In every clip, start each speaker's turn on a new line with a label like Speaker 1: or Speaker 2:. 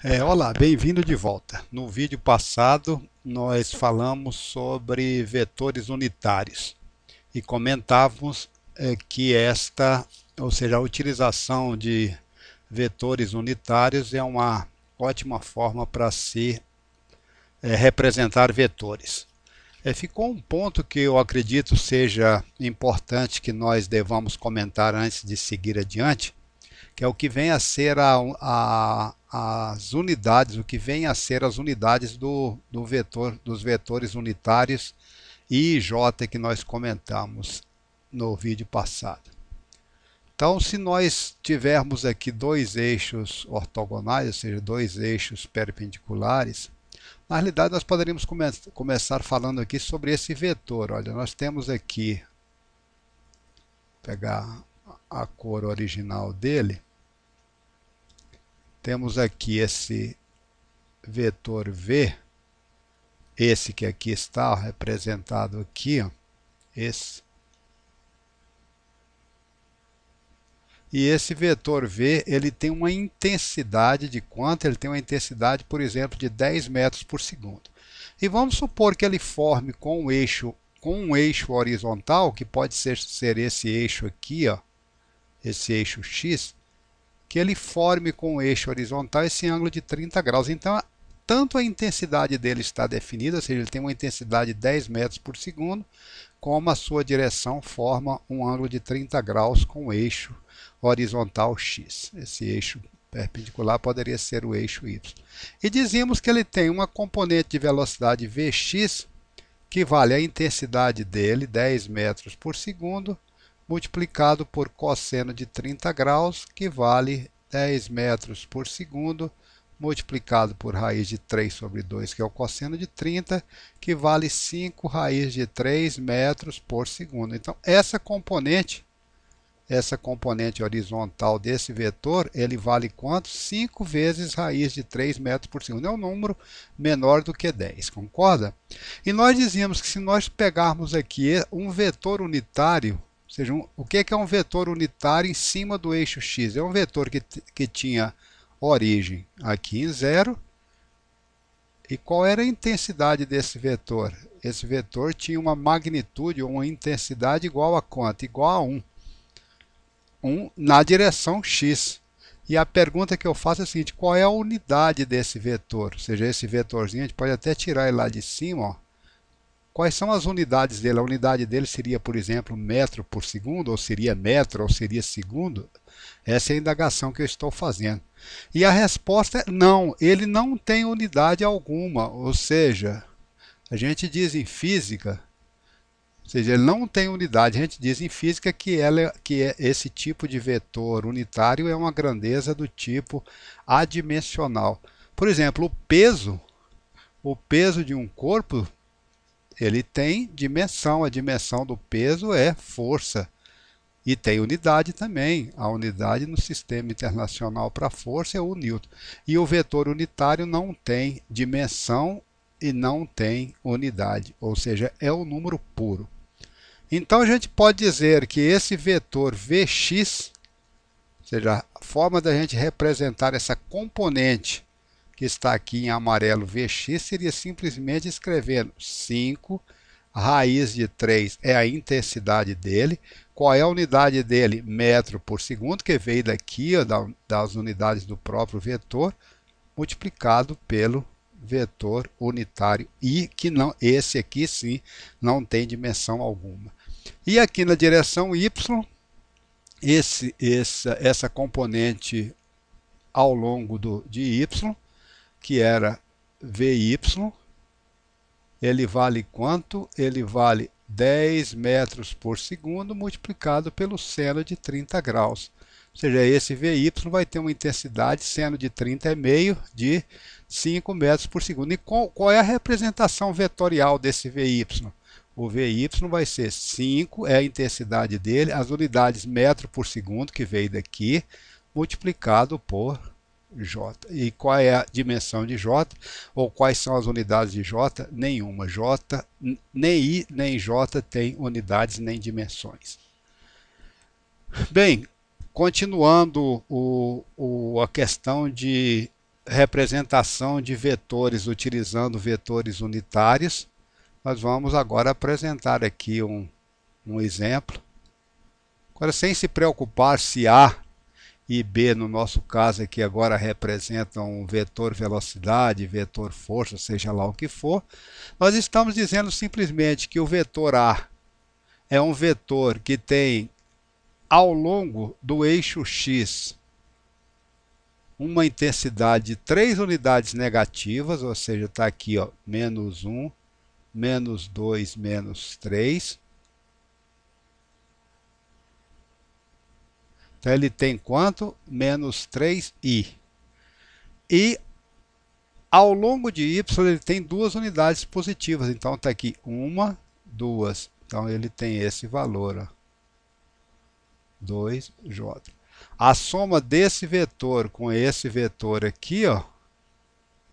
Speaker 1: Olá, bem-vindo de volta. No vídeo passado, nós falamos sobre vetores unitários e comentávamos que ou seja, a utilização de vetores unitários é uma ótima forma para se representar vetores. Ficou um ponto que eu acredito seja importante que nós devamos comentar antes de seguir adiante, que é o que vem a ser as unidades, o que vem a ser as unidades do vetor, dos vetores unitários I e J que nós comentamos no vídeo passado. Então, se nós tivermos aqui dois eixos ortogonais, ou seja, dois eixos perpendiculares, na realidade nós poderíamos começar falando aqui sobre esse vetor. Olha, nós temos aqui, pegar a cor original dele, temos aqui esse vetor V, esse que aqui está representado aqui, ó, esse. E esse vetor V, ele tem uma intensidade de quanto? Ele tem uma intensidade, por exemplo, de 10 metros por segundo. E vamos supor que ele forme com um eixo horizontal, que pode ser esse eixo aqui, ó, esse eixo X, que ele forme com o eixo horizontal esse ângulo de 30 graus. Então, tanto a intensidade dele está definida, ou seja, ele tem uma intensidade de 10 metros por segundo, como a sua direção forma um ângulo de 30 graus com o eixo horizontal X. Esse eixo perpendicular poderia ser o eixo Y. E dizíamos que ele tem uma componente de velocidade Vx, que vale a intensidade dele, 10 metros por segundo, multiplicado por cosseno de 30 graus, que vale 10 metros por segundo, multiplicado por raiz de 3 sobre 2, que é o cosseno de 30, que vale 5 raiz de 3 metros por segundo. Então, essa componente horizontal desse vetor, ele vale quanto? 5 vezes raiz de 3 metros por segundo. É um número menor do que 10, concorda? E nós dizíamos que se nós pegarmos aqui um vetor unitário, ou seja, o que é um vetor unitário em cima do eixo X? É um vetor que tinha origem aqui em zero. E qual era a intensidade desse vetor? Esse vetor tinha uma magnitude ou uma intensidade igual a quanto? Igual a 1. 1 na direção X. E a pergunta que eu faço é a seguinte: qual é a unidade desse vetor? Ou seja, esse vetorzinho, a gente pode até tirar ele lá de cima, ó. Quais são as unidades dele? A unidade dele seria, por exemplo, metro por segundo, ou seria metro, ou seria segundo? Essa é a indagação que eu estou fazendo. E a resposta é não, ele não tem unidade alguma. Ou seja, a gente diz em física, ou seja, ele não tem unidade. A gente diz em física que esse tipo de vetor unitário é uma grandeza do tipo adimensional. Por exemplo, o peso de um corpo, ele tem dimensão. A dimensão do peso é força. E tem unidade também. A unidade no sistema internacional para força é o newton. E o vetor unitário não tem dimensão e não tem unidade. Ou seja, é o número puro. Então a gente pode dizer que esse vetor Vx, ou seja, a forma da gente representar essa componente que está aqui em amarelo Vx, seria simplesmente escrevendo 5 raiz de 3 é a intensidade dele. Qual é a unidade dele? Metro por segundo, que veio daqui, ó, das unidades do próprio vetor, multiplicado pelo vetor unitário I, que não, esse aqui sim não tem dimensão alguma. E aqui na direção Y, essa componente ao longo de Y, que era Vy, ele vale quanto? Ele vale 10 metros por segundo multiplicado pelo seno de 30 graus. Ou seja, esse Vy vai ter uma intensidade, seno de 30 é meio, de 5 metros por segundo. E qual é a representação vetorial desse Vy? O Vy vai ser 5, é a intensidade dele, as unidades metro por segundo, que veio daqui, multiplicado por J. E qual é a dimensão de J? Ou quais são as unidades de J? Nenhuma. J, nem I nem J tem unidades nem dimensões. Bem, continuando a questão de representação de vetores utilizando vetores unitários. Nós vamos agora apresentar aqui um exemplo. Agora, sem se preocupar se A e B, no nosso caso aqui, agora representam um vetor velocidade, vetor força, seja lá o que for, nós estamos dizendo simplesmente que o vetor A é um vetor que tem ao longo do eixo x uma intensidade de 3 unidades negativas, ou seja, está aqui, ó, menos 1, menos 2, menos 3. Então ele tem quanto? Menos 3i. E ao longo de y ele tem 2 unidades positivas. Então está aqui 1, 2. Então ele tem esse valor, ó, 2j. A soma desse vetor com esse vetor aqui, ó,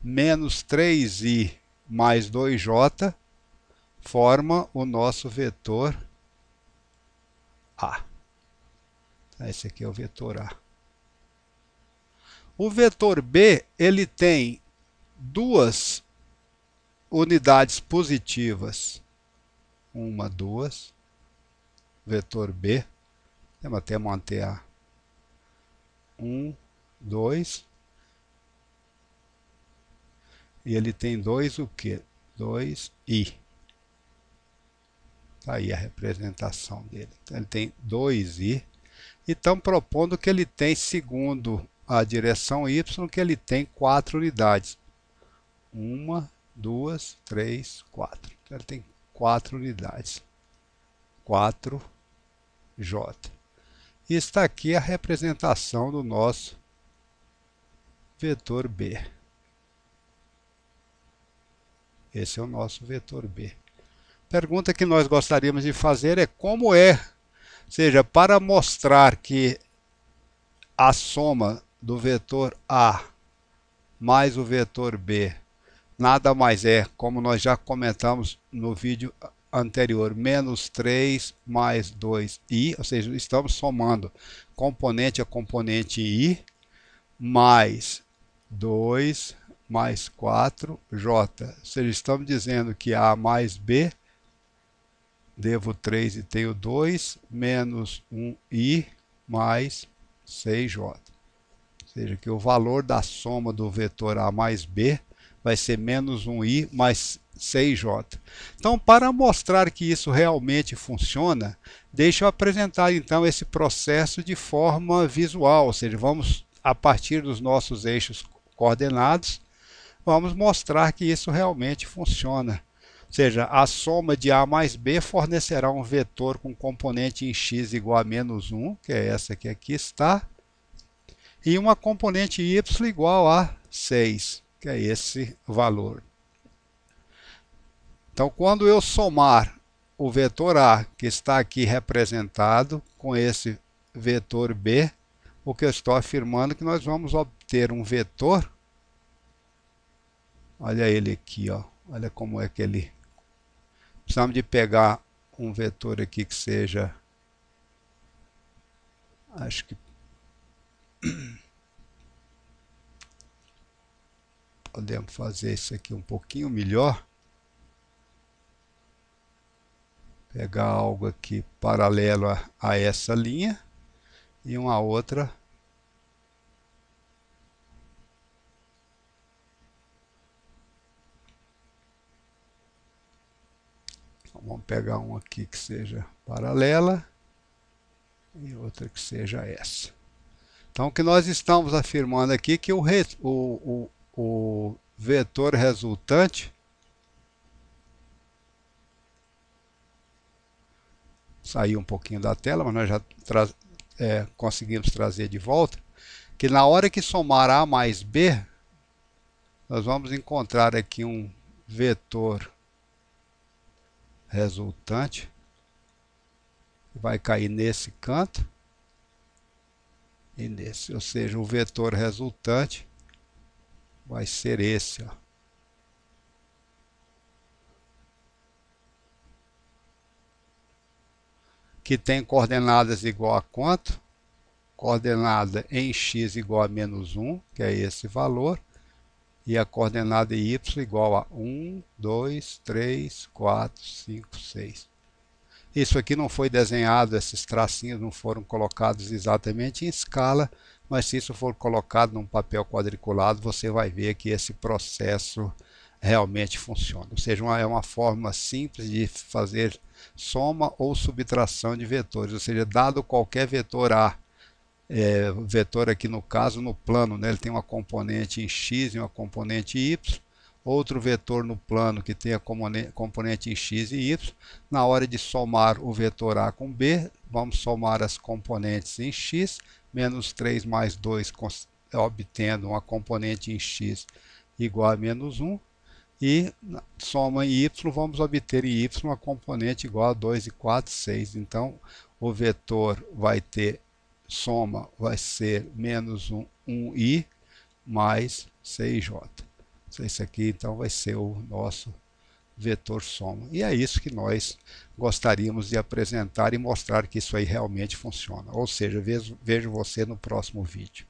Speaker 1: menos 3i mais 2j, forma o nosso vetor A. Esse aqui é o vetor A. O vetor B, ele tem 2 unidades positivas. 1, 2. Vetor B. Vamos até manter a 1, 2. E ele tem 2 o quê? 2i. Está aí a representação dele. Então, ele tem 2i. E estão propondo que ele tem, segundo a direção y, que ele tem 4 unidades. 1, 2, 3, 4. Então ele tem 4 unidades. 4j. E está aqui a representação do nosso vetor B. Esse é o nosso vetor B. Pergunta que nós gostaríamos de fazer é como é, ou seja, para mostrar que a soma do vetor A mais o vetor B nada mais é, como nós já comentamos no vídeo anterior, menos 3 mais 2i, ou seja, estamos somando componente a componente i, mais 2 mais 4j, ou seja, estamos dizendo que A mais B, devo 3 e tenho 2, menos 1i mais 6j. Ou seja, que o valor da soma do vetor A mais B vai ser menos 1i mais 6j. Então, para mostrar que isso realmente funciona, deixa eu apresentar então esse processo de forma visual, ou seja, vamos, a partir dos nossos eixos coordenados, vamos mostrar que isso realmente funciona. Ou seja, a soma de A mais B fornecerá um vetor com componente em x igual a menos 1, que é essa que aqui está, e uma componente y igual a 6, que é esse valor. Então, quando eu somar o vetor A, que está aqui representado, com esse vetor B, o que eu estou afirmando é que nós vamos obter um vetor. Olha ele aqui, ó. Olha como é que ele... Precisamos de pegar um vetor aqui que seja... Acho que... Podemos fazer isso aqui um pouquinho melhor. Pegar algo aqui paralelo a essa linha e uma outra. Então, vamos pegar um aqui que seja paralela e outra que seja essa. Então, o que nós estamos afirmando aqui é que o vetor resultante saiu um pouquinho da tela, mas nós já conseguimos trazer de volta, que na hora que somar A mais B, nós vamos encontrar aqui um vetor resultante, que vai cair nesse canto e nesse, ou seja, o vetor resultante vai ser esse, ó. Que tem coordenadas igual a quanto? Coordenada em x igual a menos 1, que é esse valor, e a coordenada y igual a 1, 2, 3, 4, 5, 6. Isso aqui não foi desenhado, esses tracinhos não foram colocados exatamente em escala, mas se isso for colocado num papel quadriculado, você vai ver que esse processo realmente funciona. Ou seja, é uma forma simples de fazer soma ou subtração de vetores, ou seja, dado qualquer vetor A, o vetor aqui no caso no plano, né, ele tem uma componente em x e uma componente em y, outro vetor no plano que tem a componente em x e y, na hora de somar o vetor A com B, vamos somar as componentes em x, menos 3 mais 2, obtendo uma componente em x igual a menos 1, e soma em y, vamos obter em y uma componente igual a 2 e 4, 6. Então, o vetor vai ter, soma vai ser menos 1i mais 6j. Esse aqui, então, vai ser o nosso vetor soma. E é isso que nós gostaríamos de apresentar e mostrar que isso aí realmente funciona. Ou seja, vejo você no próximo vídeo.